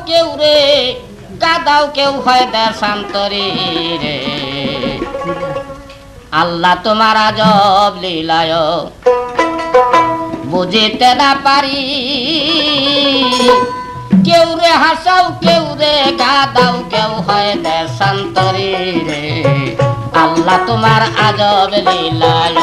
কেউ রে গাদাও কেউ হয় দেশান্তরী রে আল্লাহ তোমার আজব লীলায় বুঝিতে না পারি কেউ রে হাসাও কেউ রে গাদাও কেউ হয় দেশান্তরী রে আল্লাহ তোমার আজব লীলায়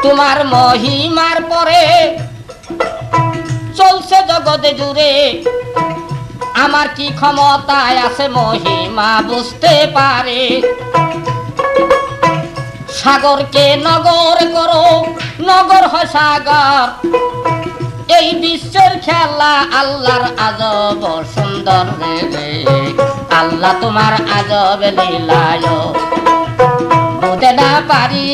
তোমার মহিমার পরে চলছে জগতে জুড়ে আমার কি ক্ষমতায় আছে মহিমা বুঝতে পারে সাগরকে নগর করো নগর হয় সাগর এই বিশ্বের খেলা আল্লাহর আজব সুন্দর রে আল্লাহ তোমার আজব লীলায় বুঝতে না পারি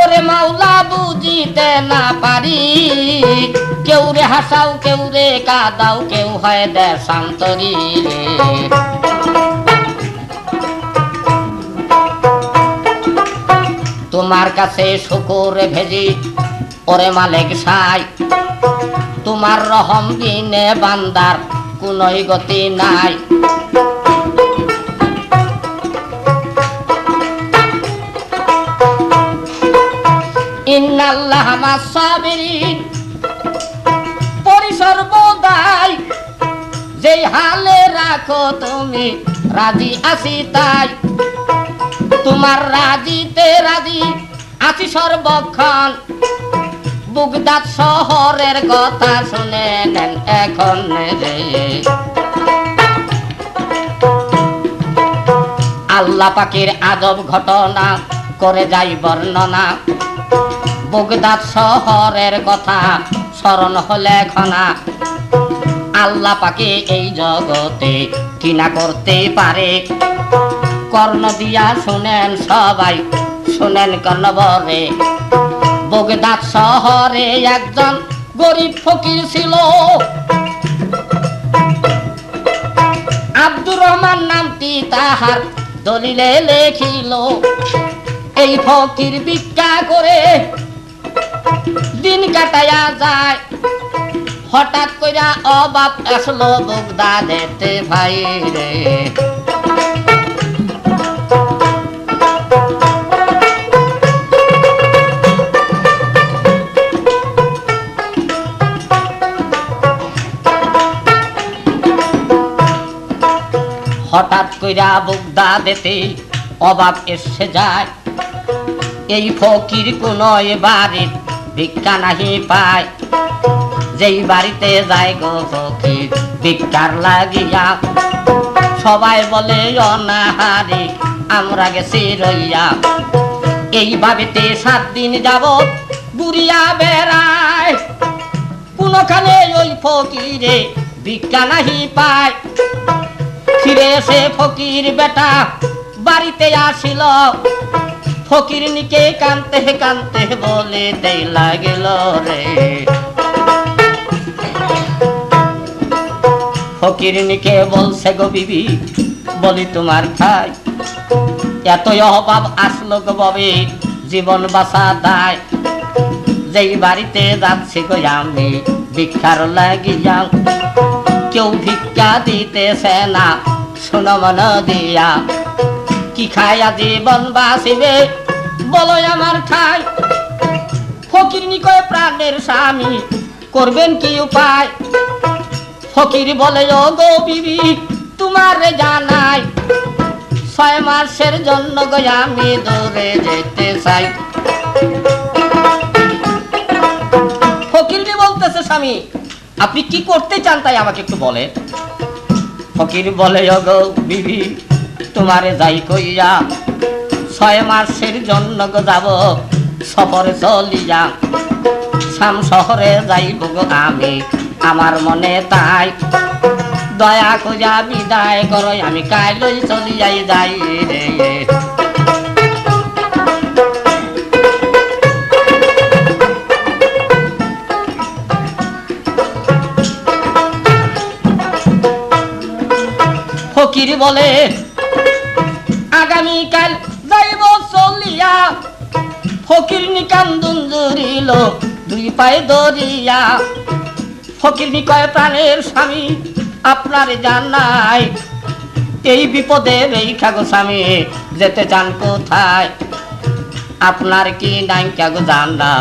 ওরে মাওলা বুঝিতে না পারি কেউ রে হাসাও কেউ রে কাদাও কেউ হয় দেশান্তরী রে তোমার কাছে শুকর ভেজি ওরে মালিক সাই তোমার রহম বিনে বান্দার কোনই গতি নাই ইন্নাল্লাহ মা'আস সাবিরিন পরিসর্বদাই যেই হালে রাখো তুমি রাজি আছি তাই তোমার রাজিতে রাজি আছি সর্বক্ষণ বাগদাদ শহরের কথা শুনে নেন এখন রে আল্লাহ পাকের আজব ঘটনা করে যাই বর্ণনা বাগদাদ শহরের কথা স্মরণ হলে ঘনা আল্লাহ পাকে এই জগতে কি না করতে পারে কর্ণ দিয়া শুনেন সবাই শুনেন কর্ণবরে বাগদাদ শহরে একজন গরিব ফকির ছিল আব্দুর রহমান নামটি তাহার দলিলে লেখিল এই ফকির ভিক্ষা করে দিন কাটায়া যায় হঠাৎ কইরা অভাব আসলো বাগদাদেতে ভাই রে হঠাৎ কইরা বাগদাদেতে অভাব এসে যায় এই ফকির কোন বাড়ির ভিক্ষা নাহি পায় যেই বাড়িতে যায় গো ফকির ভিক্ষার লাগিয়া সবাই বলে অনাহারি আমরা গেছি রইয়া এই ভাবেতে 7 দিন যাবত ঘুরিয়া বেড়ায় কোনখানে ওই ফকিরে ভিক্ষা নাহি পায় ফিরে এসে ফকির বেটা বাড়িতে আসিল ফকির নিকে কানতে কানতে বলে দেই লাগিল রে ফকির নিকে বলছে গো বিবি বলি তোমার ঠাই এত অভাব আসলো গো ববে জীবন বাঁচা দায় যেই বাড়িতে যাচ্ছি গো আমি ভিক্ষার লাগিয়া কেউ ভিক্ষা দিতেছে না শোনো মন দিয়া কি খায়া জীবন বাঁচিবে বলো আমার ঠাই ফকির নিকয় প্রাণের স্বামী করবেন কি উপায় ফকির বলে ও গো বিবি তোমার জানাই 6 মাসের জন্য গো আমি দূরে যেতে চাই ফকির বলতেছে স্বামী আপনি কি করতে চান তাই আমাকে একটু বলে ফকির বলে ও গো বিবি তোমারে যাই কইয়া 6 মাসের জন্য গো যাব সফরে চলিয়া শাম শহরে যাইব গো আমি আমার মনে তাই দয়া কইরা বিদায় করো আমি কাইলই চলিয়াই যাই রে ফকির বলে আগামীকাল যাইব চলিয়া ফকিরনি কান্দুন জুড়িল দুই পায়ে দরিয়া ফকিরনি কয় প্রাণের স্বামী আপনার জানাই এই বিপদে রেখা গো স্বামী যেতে চান কোথায় আপনার কি নাই কাগো জানা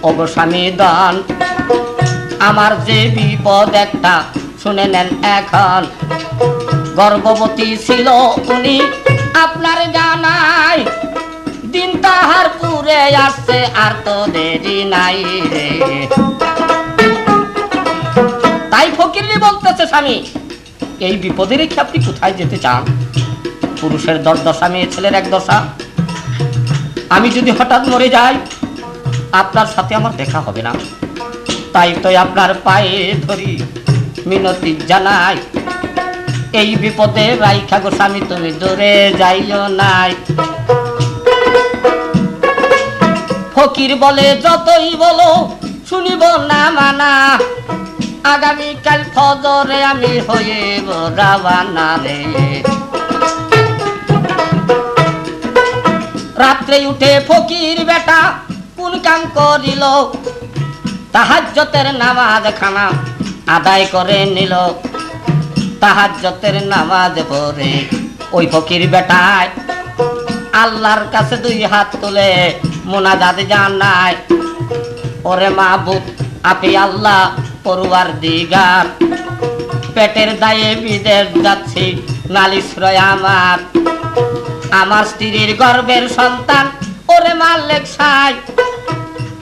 ওগো স্বামী দান আমার যে বিপদ একটা শুনে নেন এখন গর্ভবতী ছিল উনি আপনার জানাই দিন তাহার পুরে আসছে আর তো দেরি নাই রে তাই ফকিরনি বলতেছে স্বামী এই বিপদে রেখে আপনি কোথায় যেতে চান পুরুষের 10 দশা মেয়ে ছেলের 1 দশা আমি যদি হঠাৎ মরে যাই আপনার সাথে আমার দেখা হবে না তাই তো আপনার পায়ে ধরি মিনতি জানাই এই বিপদে রাইখা গো স্বামী তুমি দূরে যাইও নাই ফকির বলে যতই বলো শুনিব না মানা আগামীকাল ফজরে আমি হইব রাওয়ানা রে রাত্রে উঠে ফকির বেটা কোন কাম করিল তাহাজ্জুদের নামাজ খানা আদায় করে নিল তাহাজ্জুদের নামাজ পড়ে ওই ফকির বেটায় আল্লাহর কাছে 2 হাত তুলে মুনাজাত জানায় ওরে মাবুদ আপনি আল্লাহ পরওয়ারদিগার পেটের দায়ে বিদেশ যাচ্ছি নালিশ রয় আমার স্ত্রীর গর্ভের সন্তান ওরে মালিক সাই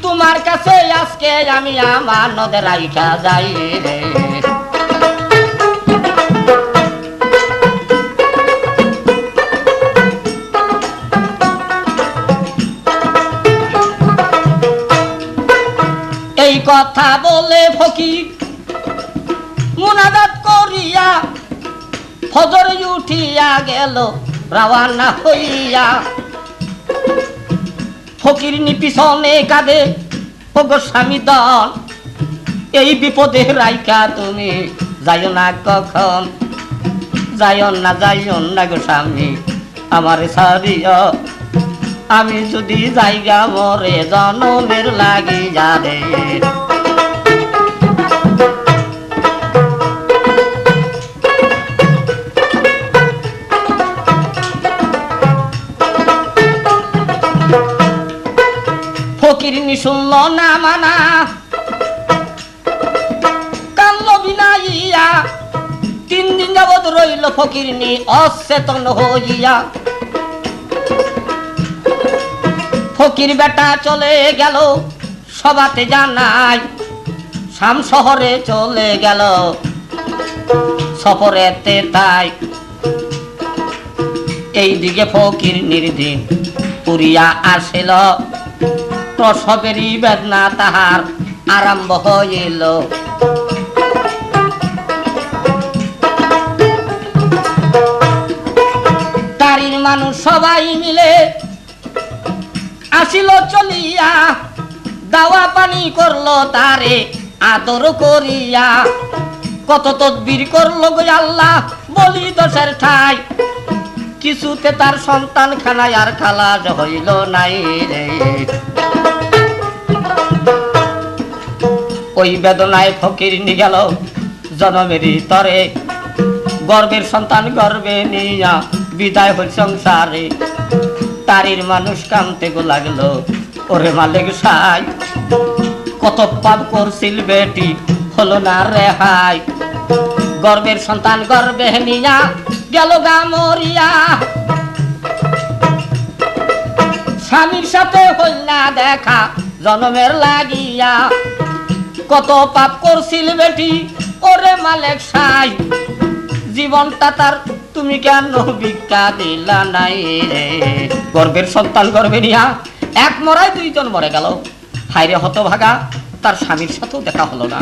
তোমার কাছে আজকে আমি আমার নদে রাইখা যাই রে এই কথা বলে ফকির মুনাজাত করিয়া ফজরে উঠিয়া গেল রাওয়ানা হইয়া ফকিরনি পিছনে কাঁদে ওগো স্বামী দল এই বিপদে রাইখা তুমি যাইও না কখন যাইও না গো স্বামী আমার সারিয়া আমি যদি জায়গা মরে জনমের লাগি যাবে ফকিরনি শুনল না মানা কান্ল বিনাইয়া 3 দিন যাবৎ রইল ফকিরনি অচেতন হইয়া ফকির বেটা চলে গেল সবাতে জানাই শাম শহরে চলে গেল সফরেতে তাই এই দিকে ফকির নির্দিন পুরিয়া আসিল প্রসবেরই বেদনা তাহার আরম্ভ হইল তারির মানুষ সবাই মিলে আসিল চলিয়া দাওয়া পানি করলো তারে আদর করিয়া কত তদবির করলো গো আল্লাহ বলি দোষের ঠাই কিছুতে তার সন্তান খানায় আর খালাস হইল নাই রে ওই বেদনায় ফকিরনি গেল জনমেরই তরে গর্বের সন্তান গর্বে নিয়া বিদায় হল সংসারে তারির মানুষ কামতে গো লাগলো ওরে মালিক সাই কত পাপ করছিল বেটি হলো না রেহাই গর্বের সন্তান গর্বে নিয়া গেল গা মরিয়া স্বামীর সাথে হইল না দেখা জনমের লাগিয়া কত পাপ করছিল বেটি ওরে মালিক সাই জীবনটা তার তুমি কেন ভিক্ষা দিলা নাই রে গর্বের সন্তান গর্বে নিয়া 1 মরায় 2 জন মরে গেল হায়রে হতভাগা তার স্বামীর সাথেও দেখা হলো না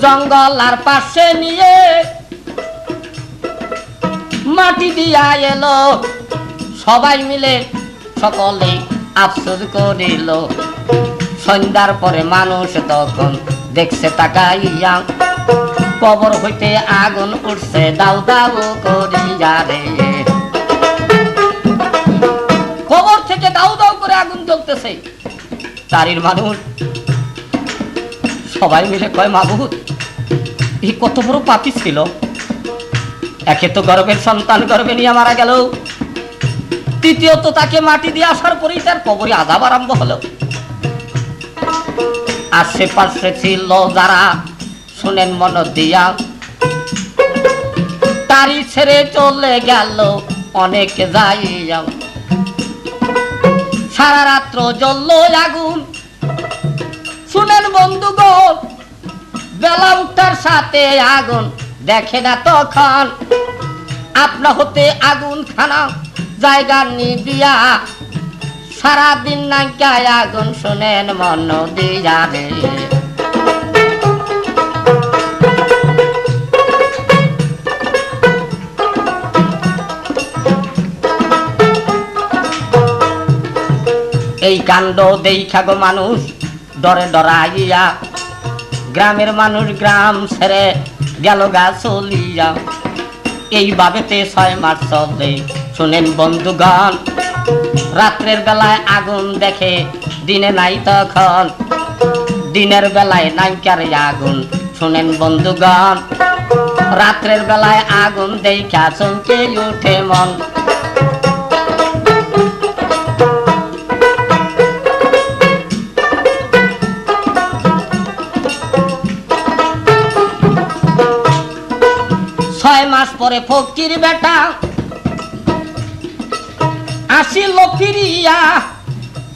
জঙ্গল আর পাশে নিয়ে মাটি দিয়া এলো সবাই মিলে সকলে আফসোস করিল সন্ধ্যার পরে মানুষ তখন দেখছে তাকাইয়া কবর হইতে আগুন উঠছে দাউ দাউ করিয়া রে কবর থেকে দাউ দাউ করে আগুন জ্বলতেছে তারির মানুষ সবাই মিলে কয় মাবুদ এই কত বড় পাপী ছিল একে তো গর্ভের সন্তান গর্ভে নিয়ে মারা গেল দ্বিতীয়ত তাকে মাটি দিয়ে আসার পরেই তার কবরে আযাব আরম্ভ হলো আশেপাশে ছিল যারা শুনেন মন দিয়া তারি ছেড়ে চলে গেল অনেক যাইয়া সারা রাত্র জ্বললো আগুন শুনেন বন্ধুগণ বেলা উঠার সাথে আগুন দেখে না তখন আপনা হতে আগুন খানা জায়গা নিদিয়া সারাদিন নাইকায় আগুন শুনেন মন দিয়া রে এই কাণ্ড দেখা গো মানুষ ডরে ডরাইয়া গ্রামের মানুষ গ্রাম ছেড়ে গেল গা চলিয়া এইভাবেতে 6 মাস চলে শুনেন বন্ধুগণ রাত্রের বেলায় আগুন দেখে দিনে নাই তখন দিনের বেলায় নাইকার আগুন শুনেন বন্ধুগণ রাত্রের বেলায় আগুন দেখা চমকে উঠে মন পরে ফকির বেটা আসিল ফিরিয়া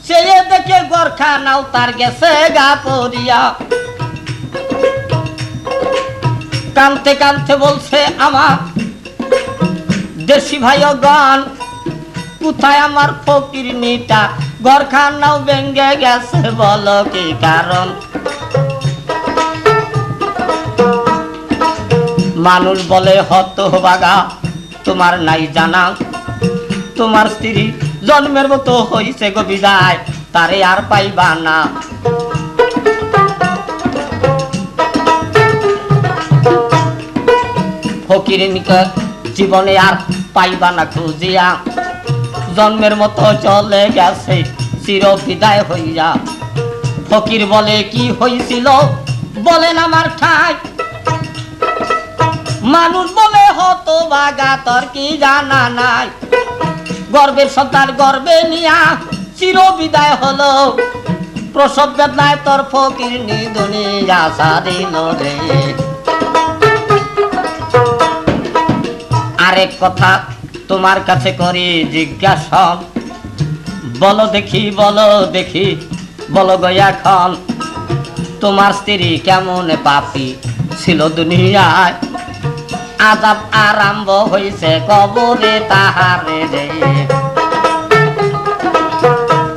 সে দেখে গোরখা নাও তার গেছে গা পড়িয়া কানতে কানতে বলছে আমার দেশি ভাইগণ কোথায় আমার ফকির নিটা গোরখা নাও ভেঙে গেছে বলো কি কারণ মানুষ বলে হতভাগা তোমার নাই জানা তোমার স্ত্রী জন্মের মতো হইছে গো বিদায় তারে আর পাইবা না ফকিরের নিকট জীবনে আর পাইবা না খুঁজিয়া জন্মের মতো চলে গেছে চির বিদায় হইয়া ফকির বলে কি হইছিল বলেন আমার ঠাই মানুষ বলে হতভাগা তোর কি জানা নাই গর্বের সন্তান গর্বে নিয়া চির বিদায় হলো প্রসব বেদনায় তোর ফকির দুনিয়া ছাড়িল রে আরেক কথা তোমার কাছে করি জিজ্ঞাসা বলো দেখি বলো গো এখন তোমার স্ত্রী কেমন পাপী ছিল দুনিয়ায় আযাব আরম্ভ হইছে কবরে তাহারে রে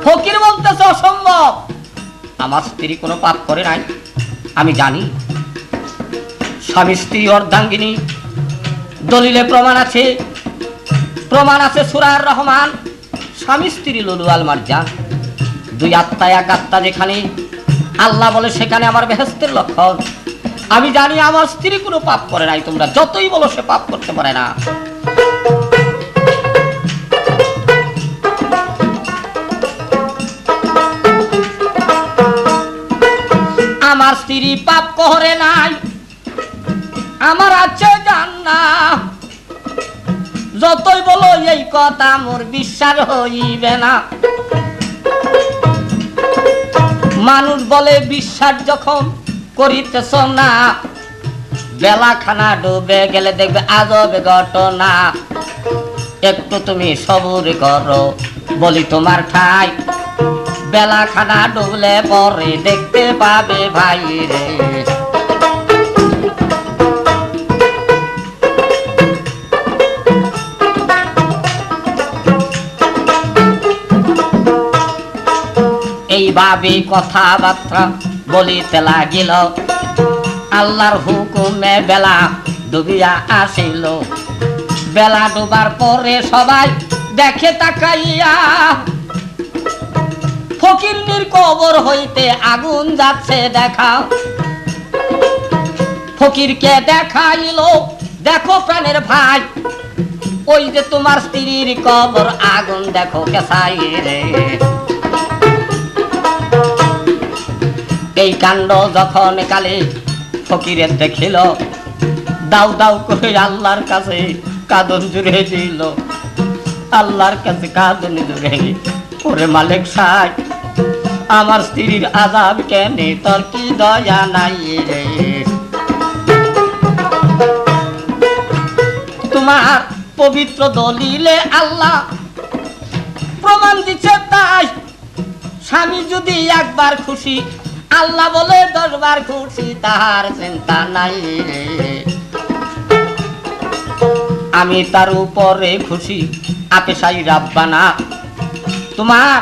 ফকির বলতেছে অসম্ভব আমার স্ত্রী কোনো পাপ করে নাই আমি জানি স্বামী স্ত্রী অর্ধাঙ্গিনী দলিলে প্রমাণ আছে সূরা আর রহমান স্বামী স্ত্রী লুলু আল মারজান দুই আত্মা এক আত্মা যেখানে আল্লাহ বলে সেখানে আমার বেহেশতের লক্ষণ আমি জানি আমার স্ত্রী কোনো পাপ করে নাই তোমরা যতই বলো সে পাপ করতে পারে না আমার স্ত্রী পাপ করে নাই আমার আছে জান্নাত যতই বলো এই কথা মোর বিশ্বাস হইবে না মানুষ বলে বিশ্বাস যখন করিতেছ না বেলা খানা ডুবে গেলে দেখবে আজব ঘটনা একটু তুমি সবুর করো বলি তোমার ঠাই বেলা খানা ডুবলে পরে দেখতে পাবে ভাই রে এইভাবে কথাবার্তা বলিতে লাগিল আল্লাহর হুকুমে বেলা ডুবিয়া আসিল বেলা ডুবার পরে সবাই দেখে তাকাইয়া ফকিরনির কবর হইতে আগুন যাচ্ছে দেখা ফকিরকে দেখাইল, দেখো প্রাণের ভাই, ওই যে তোমার স্ত্রীর কবর আগুন দেখো কেসাই রে। এই কাণ্ড যখন কালে ফকিরের দেখিল, দাউ দাউ করে আল্লাহর কাছে কাঁদন জুড়ে দিল, আল্লাহর কাছে কাঁদন জুড়ে, ওরে মালিক সাহেব আমার স্ত্রীর আযাব কেনে, তোর কি দয়া নাই রে। তোমার পবিত্র দলিলে আল্লাহ প্রমাণ দিচ্ছে তাই, স্বামী যদি একবার খুশি, আল্লাহ বলে 10 বার খুশি, তাহার চিন্তা নাই রে। আমি তার উপরে খুশি, আপেশাই রাব্বানা, তোমার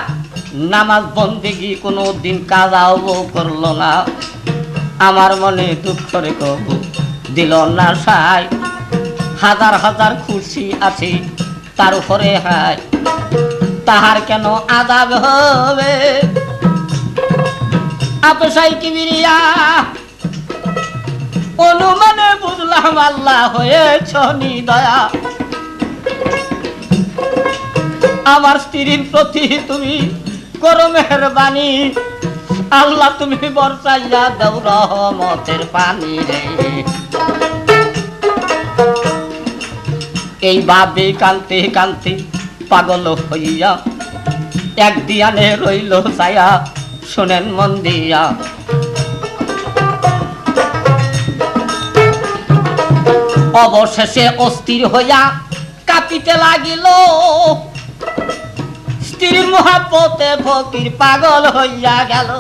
নামাজ বন্দেগী কোনো দিন কাজাও করলো না, আমার মনে দুঃখ রে কবু দিল না সাই, হাজার হাজার খুশি আছি তার উপরে হাই, তাহার কেন আযাব হবে। আপেশাই কিবরিয়া অনুমানে বুঝলাম আল্লাহ হয়েছ নিদয়া, আমার স্ত্রীর প্রতি তুমি করো মেহেরবানি, আল্লাহ তুমি বর্ষাইয়া দাও রহমতের পানি রে। এইভাবে কান্তে কান্তে পাগল হইয়া এক দিয়ানে রইল ছায়া, শোনেন মন দিয়া। অবশেষে অস্থির হইয়া কাঁপিতে লাগিল, স্ত্রীর মোহাব্বতে ফকির পাগল হইয়া গেল।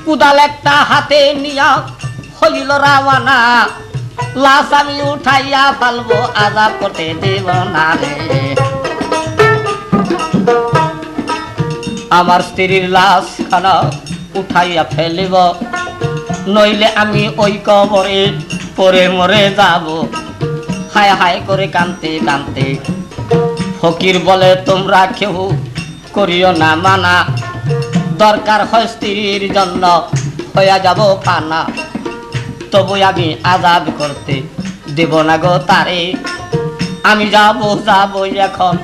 কুদাল একটা হাতে নিয়া হইল রাওয়ানা, লাশ আমি উঠাইয়া ফালবো, আযাব করতে দেব না রে। আমার স্ত্রীর লাশ খানা উঠাইয়া ফেলিব, নইলে আমি ওই কবরে পরে মরে যাব। হায় হায় করে কাঁদতে কাঁদতে ফকির বলে, তোমরা কেউ করিও না মানা, দরকার হয় স্ত্রীর জন্য হইয়া যাব ফানা, তবু আমি আযাব করতে দেব না গো তারে। আমি যাব যাব এখন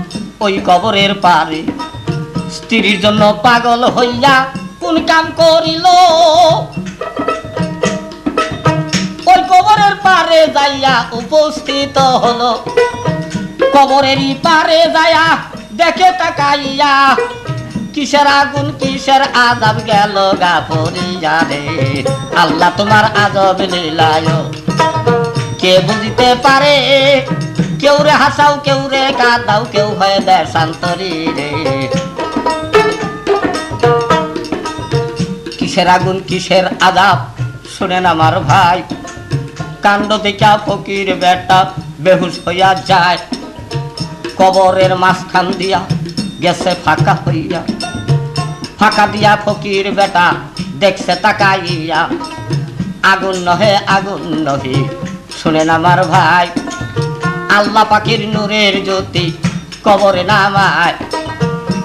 ওই কবরের পারে, স্ত্রীর জন্য পাগল হইয়া কোন কাম করিল, ওই কবরের পারে যাইয়া উপস্থিত হলো। কবরেরই পারে যায়া দেখে তাকাইয়া, কিসের আগুন কিসের আযাব গেল গা পড়িয়া রে। আল্লাহ তোমার আযাব লীলায় কে বুঝিতে পারে, কেউ রে হাসাও কেউ রে কাঁদাও, কেউ হয়ে দেয় শান্তরি রে। কিসের আগুন কিসের আযাব শুনেন আমার ভাই, কাণ্ড দেখা ফকির বেটা বেহুশ হইয়া যায়, কবরের মাঝখান দিয়া গেছে ফাঁকা হইয়া, ফাঁকা দিয়া ফকির বেটা দেখছে তাকাইয়া, আগুন নহে আগুন নহে। শুনেন আমার ভাই, আল্লাহ পাকের নূরের জ্যোতি কবরে নামায়,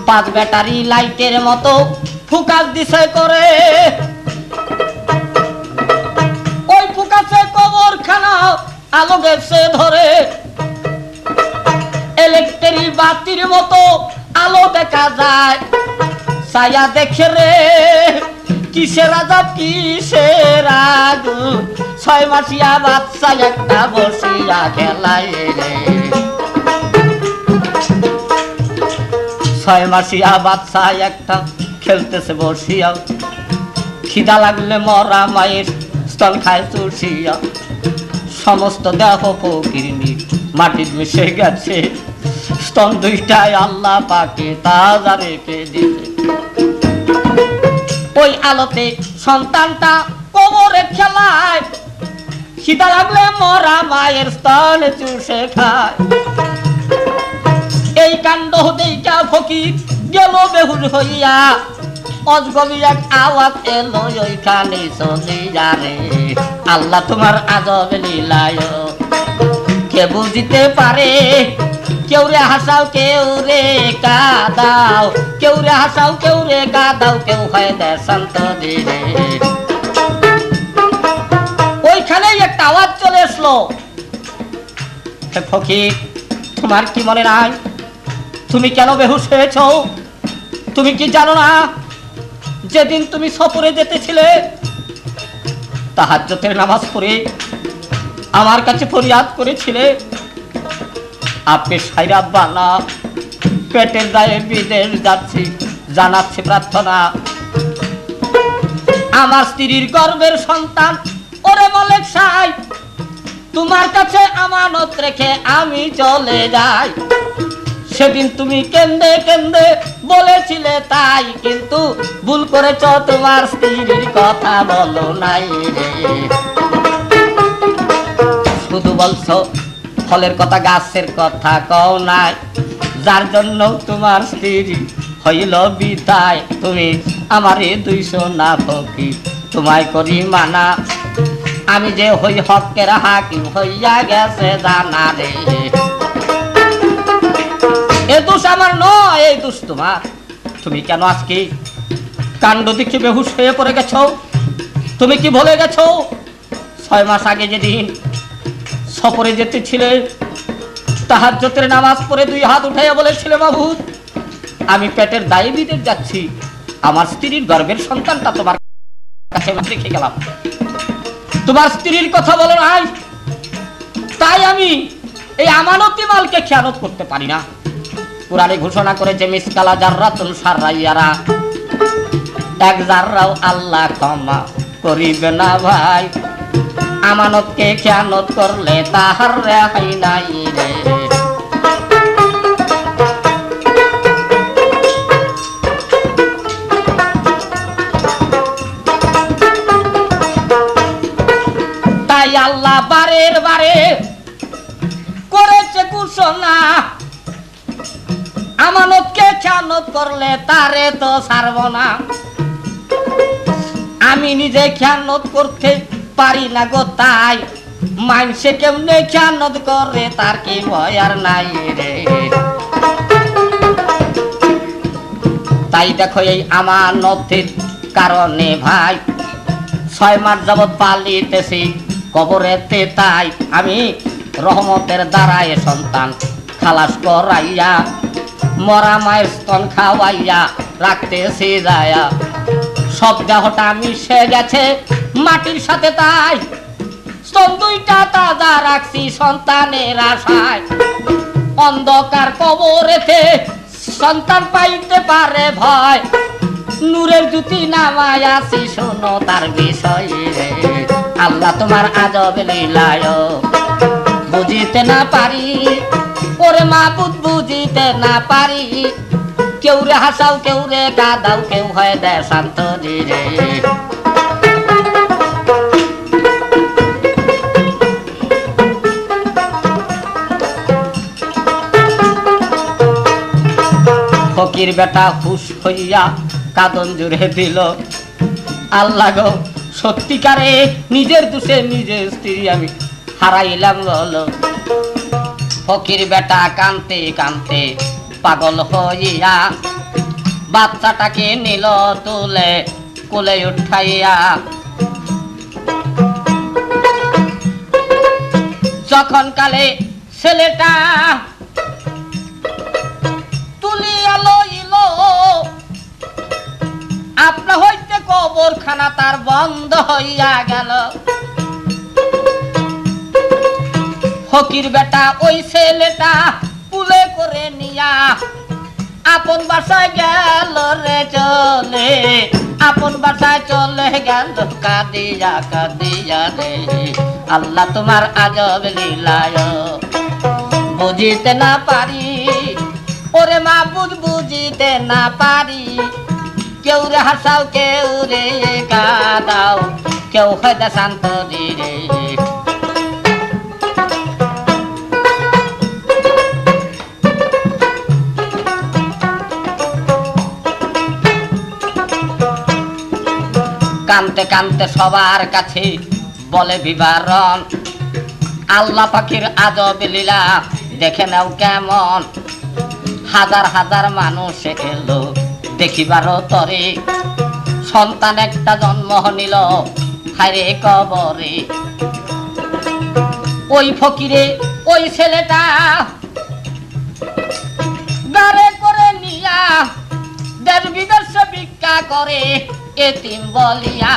5 ব্যাটারি লাইটের মতো ফোকাস দিছে করে, ওই ফোকাসে কবর খানা আলো গেছে ধরে, ইলেকট্রিক বাতির মতো আলো দেখা যায়। ছায়া দেখে রে কিসের আযাব কিসের আগুন, 6 মাসিয়া বাচ্চা একটা বসিয়া খেলায় রে। 6 মাসিয়া বাচ্চা একটা খেলতেছে বসিয়া, খিদা লাগলে মরা মায়ের স্তন খায় চুষিয়া, সমস্ত দেহ ফকিরনি মাটির মিশে গেছে, স্তন দুইটায় আল্লাহ পাকে তাজা রেখে দিছে। ওই আলোতে সন্তানটা কবরে খেলায়, খিদা লাগলে মরা মায়ের স্তন চুষে খায়। এই কাণ্ড দেখা ফকির গেল বেহুশ হইয়া, অজগবি এক আওয়াজ এলো ওইখানে চলিয়া রে। আল্লাহ তোমার আযাব লীলায় কে বুঝিতে পারে, কেউ রে হাসাও কেউ রে কাঁদাও, কেউ রে হাসাও কেউ রে কাঁদাও, কেউ হয় দেয় শান্ত রে। আসলো। হে ফকির, তোমার কি মনে নাই তুমি কেন বেহুশ হয়েছ? তুমি কি জানো না যেদিন তুমি সফরে যেতেছিলে তাহাজ্জুদের নামাজ পড়ে আমার কাছে ফরিয়াদ করেছিলে, আপনি সাইরা বালা পেটের দায়ে বিদেশ যাচ্ছি, জানাচ্ছি প্রার্থনা আমার স্ত্রীর গর্ভের সন্তান। ওরে মালিক সাহেব, তোমার কাছে আমানত রেখে আমি চলে যাই। সেদিন তুমি কেন্দে কেন্দে বলেছিলে তাই, কিন্তু ভুল করেছ, তোমার স্ত্রীর কথা বলো নাই রে। শুধু বলছো ফলের কথা, গাছের কথা কও নাই, যার জন্য তোমার স্ত্রী হইল বিদায়। তুমি আমারে 200 না ফকির, তোমায় করি মানা, আমি যে হই হকের হাকিম হইয়া গেছে জানা রে। এ দোষ আমার নয়, এই দোষ তোমার। তুমি কেন আজকে কাণ্ড দেখে বেহুশ হয়ে পড়ে গেছ? তুমি কি ভুলে গেছো 6 মাস আগে যেদিন সফরে যেতেছিলে তাহাজ্জুদের নামাজ পড়ে 2 হাত উঠাইয়া বলেছিলে, মাবুদ আমি পেটের দায়ে বিদেশ যাচ্ছি, আমার স্ত্রীর গর্ভের সন্তানটা তোমার কাছে রেখে গেলাম। তোমার স্ত্রীর কথা বলো নাই, তাই আমি এই আমানতি মালকে খেয়ানত করতে পারি না। কুরআনে ঘোষণা করেছে মিসকালা জাররাতুন শাররাইয়ারা, এক জাররাও আল্লাহ ক্ষমা করিবে না ভাই। আমানতকে খেয়ানত করলে তাহার রেহাই নাই রে। তাই আল্লাহ বারের বারে করেছে ঘোষণা, আমানতকে খেয়ানত করলে তারে তো ছাড়ব না। আমি নিজে খেয়ানত করতে পারি না গো, তাই মানুষে কেমনে খেয়ানত করে তার কি ভয় আর নাই রে। তাই দেখো এই আমানতের কারণে ভাই 6 মাস যাবৎ পালিতেছি কবরেতে, তাই আমি রহমতের দ্বারায় সন্তান খালাস করাইয়া মরা মায়ের স্তন খাওয়াইয়া রাখতেছি যায়া। সব দেহটা মিশে গেছে মাটির সাথে, তাই স্তন 2টা তাজা রাখছি সন্তানের আশায়। অন্ধকার কবরেতে সন্তান পাইতে পারে ভয়, নূরের জ্যোতি নামায় আসি শোনো তার বিষয়ে। আল্লাহ তোমার আজব লীলায় বুঝিতে না পারি, ওরে মাবুদ বুঝিতে না পারি। কেউ রে হাসাও, কেউ রে কাঁদাও, কেউ হয় দেয় শান্ত ধীরে। ফকির বেটা হুশ হইয়া কাঁদন জুড়ে দিল, আল্লাহ গো সত্যিকারে নিজের দোষে নিজের স্ত্রী আমি হারাইলাম বলো। ফকির বেটা কানতে কানতে পাগল হইয়া বাচ্চাটাকে নিল তুলে কোলে উঠাইয়া। যখন কালে ছেলেটা তুলিয়া লইল, আপনা হইতে কবরখানা তার বন্ধ হইয়া গেল। ফকির বেটা ওই ছেলেটা কুলে করে নিয়া আপন বাসায় গেল রে চলে, আপন বাসায় চলে গেল কাঁদিয়া কাঁদিয়া রে। আল্লাহ তোমার আজব লীলায় বুঝিতে না পারি, ওরে মাবুদ বুঝিতে না পারি। কেউ রে হাসাও, কেউ রে কাঁদাও, কেউ হয়তো শান্ত ধীরে। কানতে কানতে সবার কাছে বলে বিবরণ, আল্লাহ পাখির আজব লীলা দেখে নাও কেমন। হাজার হাজার মানুষ এলো দেখিবার তরে, সন্তান একটা জন্ম নিল হায়রে কবরে। ওই ফকিরে ওই ছেলেটা গারে করে নিয়া দেশ বিদেশে ভিক্ষা করে এতিম বলিয়া।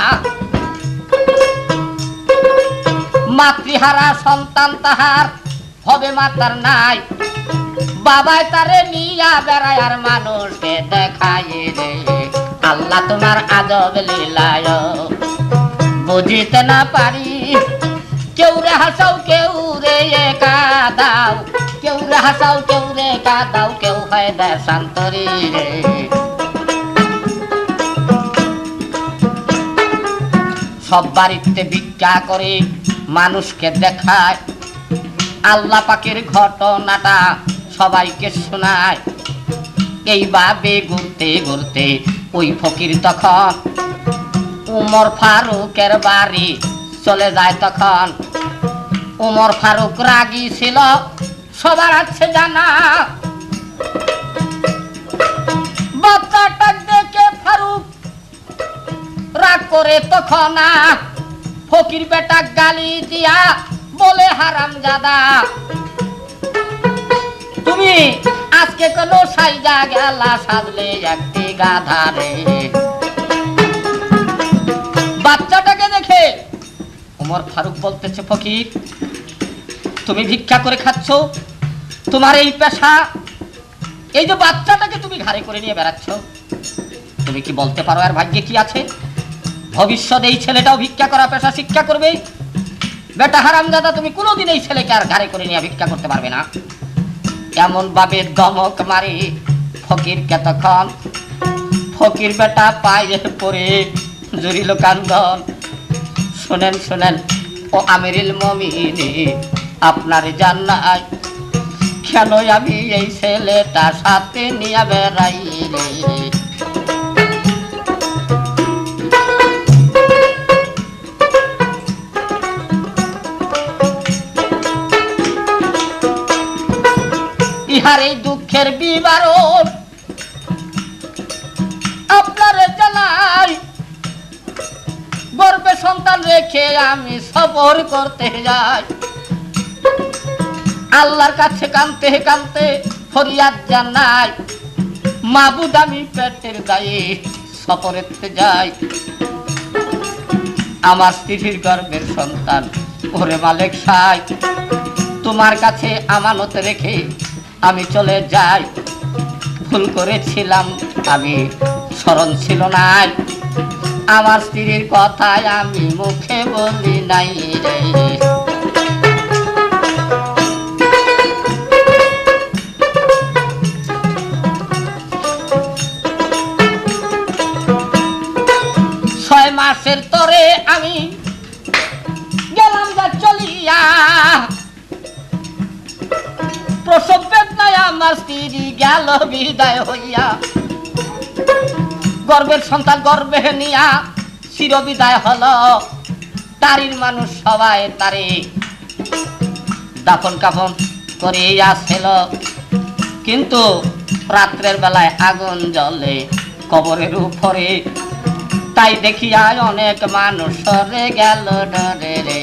মাতৃহারা সন্তান তাহার হবে মাতার নাই, বাবাই তারে নিয়া বেড়ায় আর মানুষকে দেখায় রে। আল্লাহ তোমার আজব লীলায় বুঝিতে না পারি, কেউ রে হাসাও কেউ রে কাঁদাও, কেউ রে হাসাও কেউ রে কাঁদাও, কেউ হয় দেশান্তরী রে। সব বাড়িতে ভিক্ষা করে মানুষকে দেখায়, আল্লাহ পাকের ঘটনাটা সবাইকে শোনায়। এইভাবে ঘুরতে ঘুরতে ওই ফকির তখন উমর ফারুকের বাড়ি চলে যায়। তখন উমর ফারুক রাগী ছিল, সবার আছে জানা। বাচ্চাটা দেখে ফারুক রাগ করে তখন ফকির বেটা গালি দিয়া বলে, হারামজাদা তুমি আজকে কোনো সাইজা গেলা সাজলে একটি গাধা রে। বাচ্চাটাকে দেখে ওমর ফারুক বলতেছে, ফকির তুমি ভিক্ষা করে খাচ্ছ, তোমার এই পেশা, এই যে বাচ্চাটাকে তুমি ঘাড়ে করে নিয়ে বেড়াচ্ছ, তুমি কি বলতে পারো আর ভাগ্যে কি আছে? ভবিষ্যতে এই ছেলেটাও ভিক্ষা করা পেশা শিক্ষা করবে। বেটা হারামজাদা তুমি কোনোদিন এই ছেলেকে আর ঘাড়ে করে নিয়ে ভিক্ষা করতে পারবে না। এমন ভাবে ধমক মারি ফকিরকে। তখন ফকির বেটা পায়ে পড়ে জুড়িল কান্দন। শোনেন শোনেন ও আমিরুল মুমিনিন, আপনার জান্নাত কেন আমি এই ছেলেটা সাথে নিয়ে বেড়াই রে। ইহার এই দুঃখের বিবরণ আপনার জানাই, গর্ভে সন্তান রেখে আমি সফর করতে যাই। আল্লাহর কাছে কাঁদতে কাঁদতে ফরিয়াদ জানাই, মাবুদ আমি পেটের দায়ে সফরেতে যাই। আমার স্ত্রীর গর্ভের সন্তান ওরে মালিক সাই, তোমার কাছে আমানত রেখে আমি চলে যাই। ভুল করেছিলাম আমি, স্মরণ ছিল না, আমার স্ত্রীর কথায় আমি মুখে বলি নাই রে। ছয় মাসের তরে আমি গেলাম যা চলিয়া, প্রসব বেদনায় আমার স্ত্রী গেল বিদায় হইয়া। গর্বের সন্তান গর্বে নিয়া চির বিদায় হলো। তারির মানুষ সবাই তারে দাফন কাফন করে আসছিল, কিন্তু রাত্রের বেলায় আগুন জ্বলে কবরের উপরে। তাই দেখিয়া অনেক মানুষ সরে গেল ডরে রে।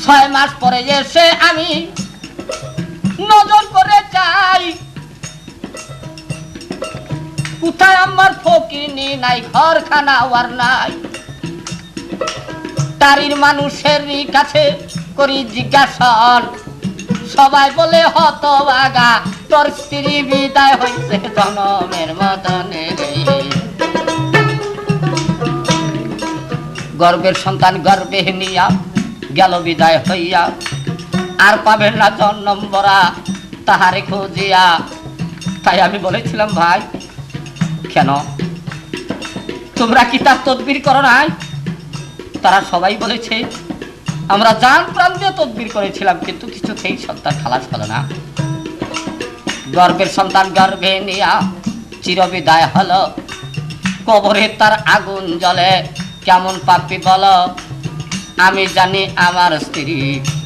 6 মাস পরে এসে আমি নজর করে যাই, কোথায় আমার ফকিরনি নাই, ঘরখানা আর নাই। তারির মানুষের কাছে করি জিজ্ঞাসন, সবাই বলে হতভাগা তোর স্ত্রী বিদায় হইছে জনমের মতনে রে। গর্বের সন্তান গর্বে নিয়া গেল বিদায় হইয়া, আর পাবেন না জন্ম বরা তাহারে খুঁজিয়া। তাই আমি বলেছিলাম, ভাই কেন তোমরা কি তার তদবির করো নাই? তারা সবাই বলেছে আমরা জান প্রাণ দিয়ে তদবির করেছিলাম, কিন্তু কিছুতেই সন্তান খালাস হলো না। গর্বের সন্তান গর্ভে নিয়া চিরবিদায় হলো, কবরে তার আগুন জ্বলে। কেমন পাপী বলো, আমি জানি আমার স্ত্রী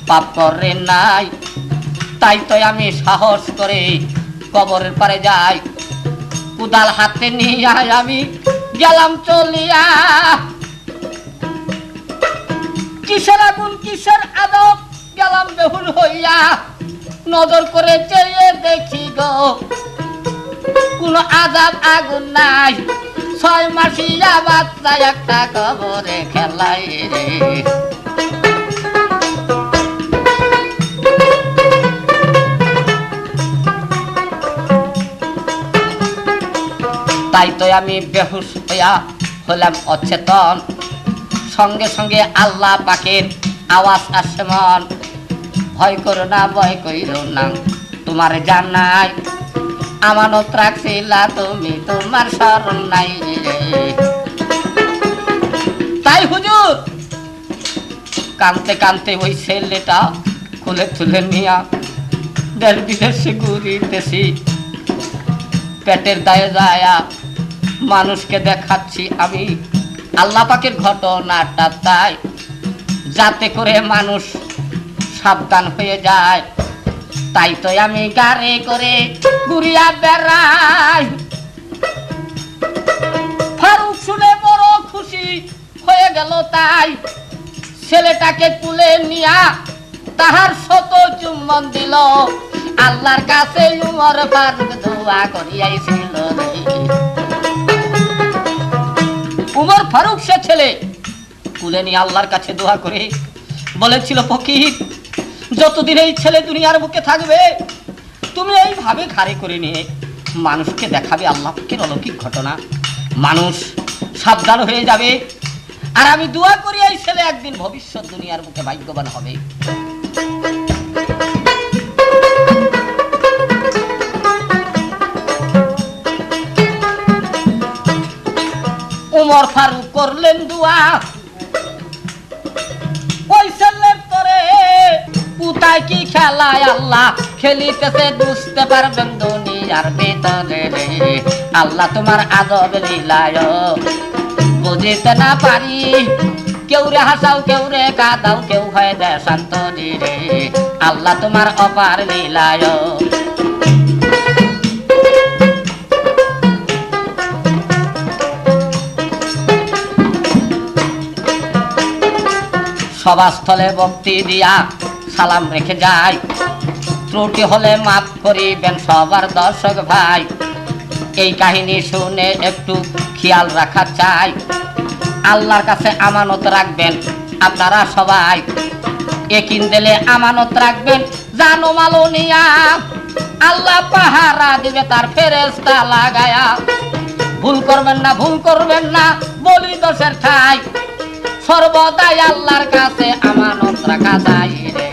পাপ করে নাই, তাই তো আমি সাহস করে কবরের পারে যাই, কুদাল হাতে নিয়ে আমি গেলাম চলিয়া। কিসের আগুন কিসের আদব গেলাম বেহুল হইয়া, নজর করে চেয়ে দেখি গো কোন আজাব আগুন নাই, 6 মাসিয়া বাচ্চা একটা কবরে খেলাই রে। তাই তো আমি বেহুশ হইয়া হলাম অচেতন, সঙ্গে সঙ্গে আল্লাহ পাকের আওয়াজ আসে মন, ভয় করো না ভয় কইরো না তোমার জান নাই, আমানত রাখছিলা তুমি তোমার শরণ নাই রে। তাই হুজুর কানতে কানতে ওই ছেলেটা খুলে তুলে নিয়া দেশ বিদেশে ঘুরিতেছি, পেটের দায়ে যায়া মানুষকে দেখাচ্ছি আমি আল্লাহ পাকের ঘটনাটা, তাই যাতে করে মানুষ সাবধান হয়ে যায়। তাই তো আমি গাড়ি করে ঘুরিয়া বেড়াই। ফারুক শুনে বড় খুশি হয়ে গেল, তাই ছেলেটাকে তুলে নিয়া তাহার শত চুম্বন দিল, আল্লাহর কাছে উমর ফারুক দোয়া করিয়াছিল রে। উমর ফারুক সে ছেলে তুলে নিয়ে আল্লাহর কাছে দোয়া করে বলেছিল, ফকির যতদিন এই ছেলে দুনিয়ার বুকে থাকবে তুমি এইভাবে ঘাড়ে করে নিয়ে মানুষকে দেখাবে আল্লাহ পাকের অলৌকিক ঘটনা, মানুষ সাবধান হয়ে যাবে, আর আমি দোয়া করি এই ছেলে একদিন ভবিষ্যৎ দুনিয়ার বুকে ভাগ্যবান হবে। উমর ফারুক করলেন দোয়া, ওই ছেলের তরে পুতায় কি খেলায় আল্লাহ খেলিতেছে বুঝতে পারবেন দুনিয়ার ভিতরে রে। আল্লাহ তোমার আদব লীলায় বুঝিতে না পারি, কেউ রে হাসাও কেউ রে কাঁদাও কেউ হয় দেশান্তরি রে, আল্লাহ তোমার অপার লীলায়। সভাস্থলে ভক্তি দিয়া সালাম রেখে যায়, ত্রুটি হলে মাফ করিবেন সবার দর্শক ভাই। এই কাহিনী শুনে একটু খেয়াল রাখা চাই, আল্লাহর কাছে আমানত রাখবেন আপনারা সবাই, একিন দিলে আমানত রাখবেন জানো মালো নিয়া, আল্লাহ পাহারা দিবে তার ফেরেশতা লাগায়া। ভুল করবেন না ভুল করবেন না বলি দোষের ঠাই, সর্বদাই আল্লাহর কাছে আমানত রাখা যায় রে।